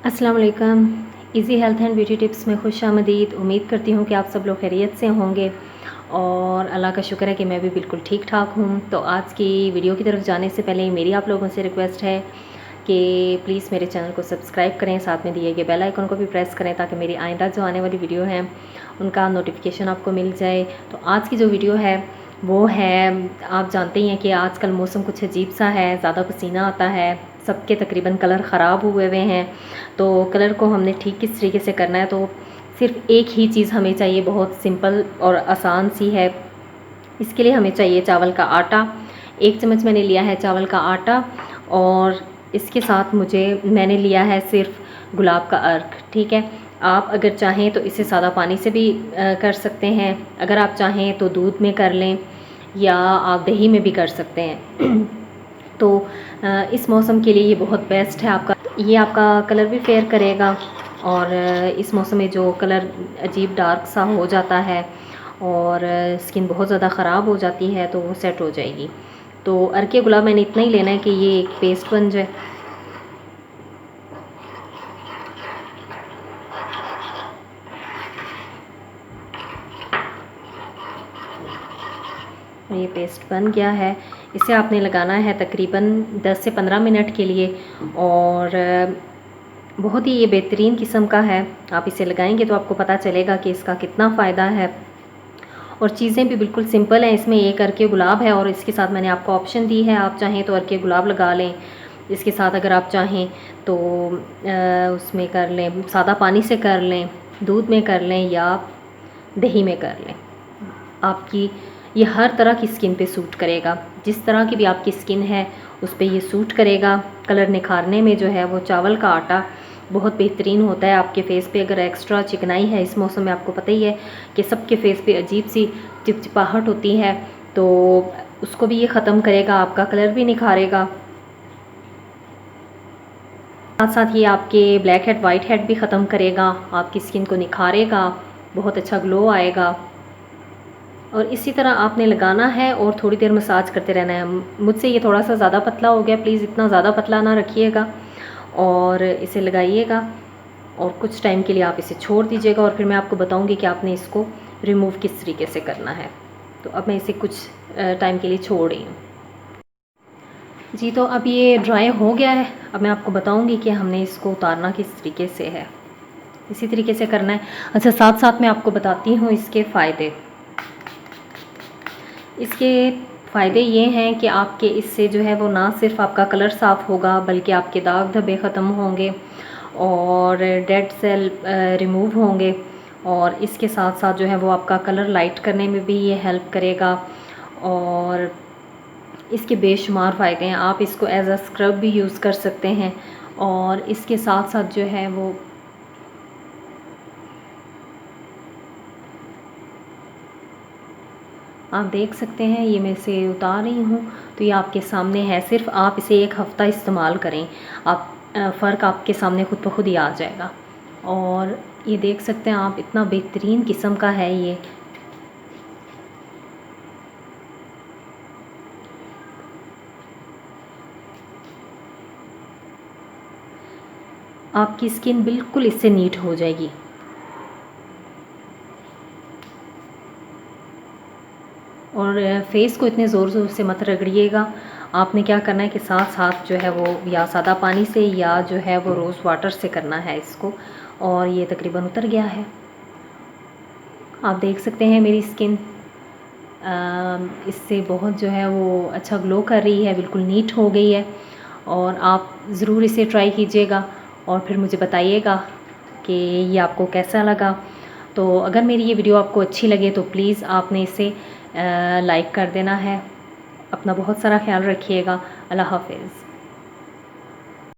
अस्सलाम वालेकुम। Easy health and beauty tips में खुशामदीद। उम्मीद करती हूँ कि आप सब लोग खैरियत से होंगे और अल्लाह का शुक्र है कि मैं भी बिल्कुल ठीक ठाक हूँ। तो आज की वीडियो की तरफ जाने से पहले मेरी आप लोगों से रिक्वेस्ट है कि प्लीज़ मेरे चैनल को सब्सक्राइब करें, साथ में दिए गए बेल आइकन को भी प्रेस करें ताकि मेरी आइंदा जो आने वाली वीडियो है उनका नोटिफिकेशन आपको मिल जाए। तो आज की जो वीडियो है वो है, आप जानते ही हैं कि आजकल मौसम कुछ अजीब सा है, ज़्यादा पसीना आता है, सबके तकरीबन कलर ख़राब हुए हुए हैं। तो कलर को हमने ठीक किस तरीके से करना है, तो सिर्फ एक ही चीज़ हमें चाहिए, बहुत सिंपल और आसान सी है। इसके लिए हमें चाहिए चावल का आटा। 1 चम्मच मैंने लिया है चावल का आटा और इसके साथ मैंने लिया है सिर्फ गुलाब का अर्क। ठीक है, आप अगर चाहें तो इसे सादा पानी से भी कर सकते हैं, अगर आप चाहें तो दूध में कर लें या आप दही में भी कर सकते हैं। तो इस मौसम के लिए ये बहुत बेस्ट है। ये आपका कलर भी फेयर करेगा और इस मौसम में जो कलर अजीब डार्क सा हो जाता है और स्किन बहुत ज़्यादा ख़राब हो जाती है तो वो सेट हो जाएगी। तो अर्के गुलाब मैंने इतना ही लेना है कि ये एक पेस्ट बन जाए। ये पेस्ट बन गया है। इसे आपने लगाना है तकरीबन 10 से 15 मिनट के लिए और बहुत ही ये बेहतरीन किस्म का है। आप इसे लगाएंगे तो आपको पता चलेगा कि इसका कितना फ़ायदा है और चीज़ें भी बिल्कुल सिंपल हैं। इसमें एक अर्के गुलाब है और इसके साथ मैंने आपको ऑप्शन दी है, आप चाहें तो अर्के गुलाब लगा लें। इसके साथ अगर आप चाहें तो उसमें कर लें, सादा पानी से कर लें, दूध में कर लें या दही में कर लें। आपकी ये हर तरह की स्किन पे सूट करेगा, जिस तरह की भी आपकी स्किन है उस पे ये सूट करेगा। कलर निखारने में जो है वो चावल का आटा बहुत बेहतरीन होता है। आपके फेस पे अगर एक्स्ट्रा चिकनाई है, इस मौसम में आपको पता ही है कि सबके फेस पे अजीब सी चिपचिपाहट होती है, तो उसको भी ये ख़त्म करेगा, आपका कलर भी निखारेगा। साथ साथ ये आपके ब्लैक हेड वाइट हेड भी ख़त्म करेगा, आपकी स्किन को निखारेगा, बहुत अच्छा ग्लो आएगा। और इसी तरह आपने लगाना है और थोड़ी देर मसाज करते रहना है। मुझसे ये थोड़ा सा ज़्यादा पतला हो गया, प्लीज़ इतना ज़्यादा पतला ना रखिएगा और इसे लगाइएगा और कुछ टाइम के लिए आप इसे छोड़ दीजिएगा और फिर मैं आपको बताऊंगी कि आपने इसको रिमूव किस तरीके से करना है। तो अब मैं इसे कुछ टाइम के लिए छोड़ रही हूँ जी। तो अब ये ड्राई हो गया है, अब मैं आपको बताऊंगी कि हमने इसको उतारना किस तरीके से है। इसी तरीके से करना है। अच्छा, साथ साथ मैं आपको बताती हूँ इसके फ़ायदे। इसके फ़ायदे ये हैं कि आपके इससे जो है वो ना सिर्फ आपका कलर साफ़ होगा बल्कि आपके दाग धब्बे ख़त्म होंगे और डेड सेल रिमूव होंगे और इसके साथ साथ जो है वो आपका कलर लाइट करने में भी ये हेल्प करेगा और इसके बेशुमार फ़ायदे हैं। आप इसको एज अ स्क्रब भी यूज़ कर सकते हैं और इसके साथ साथ जो है वो आप देख सकते हैं, ये मैं इसे उतार रही हूँ तो ये आपके सामने है। सिर्फ आप इसे 1 हफ़्ता इस्तेमाल करें, आप फ़र्क आपके सामने खुद ब खुद ही आ जाएगा। और ये देख सकते हैं आप, इतना बेहतरीन किस्म का है ये। आपकी स्किन बिल्कुल इससे नीट हो जाएगी। और फेस को इतने ज़ोर ज़ोर से मत रगड़िएगा। आपने क्या करना है कि साथ साथ जो है वो या सादा पानी से या जो है वो रोज़ वाटर से करना है इसको। और ये तकरीबन उतर गया है, आप देख सकते हैं मेरी स्किन इससे बहुत जो है वो अच्छा ग्लो कर रही है, बिल्कुल नीट हो गई है। और आप ज़रूर इसे ट्राई कीजिएगा और फिर मुझे बताइएगा कि ये आपको कैसा लगा। तो अगर मेरी ये वीडियो आपको अच्छी लगे तो प्लीज़ आपने इसे लाइक कर देना है। अपना बहुत सारा ख्याल रखिएगा। अल्लाह हाफ़िज़।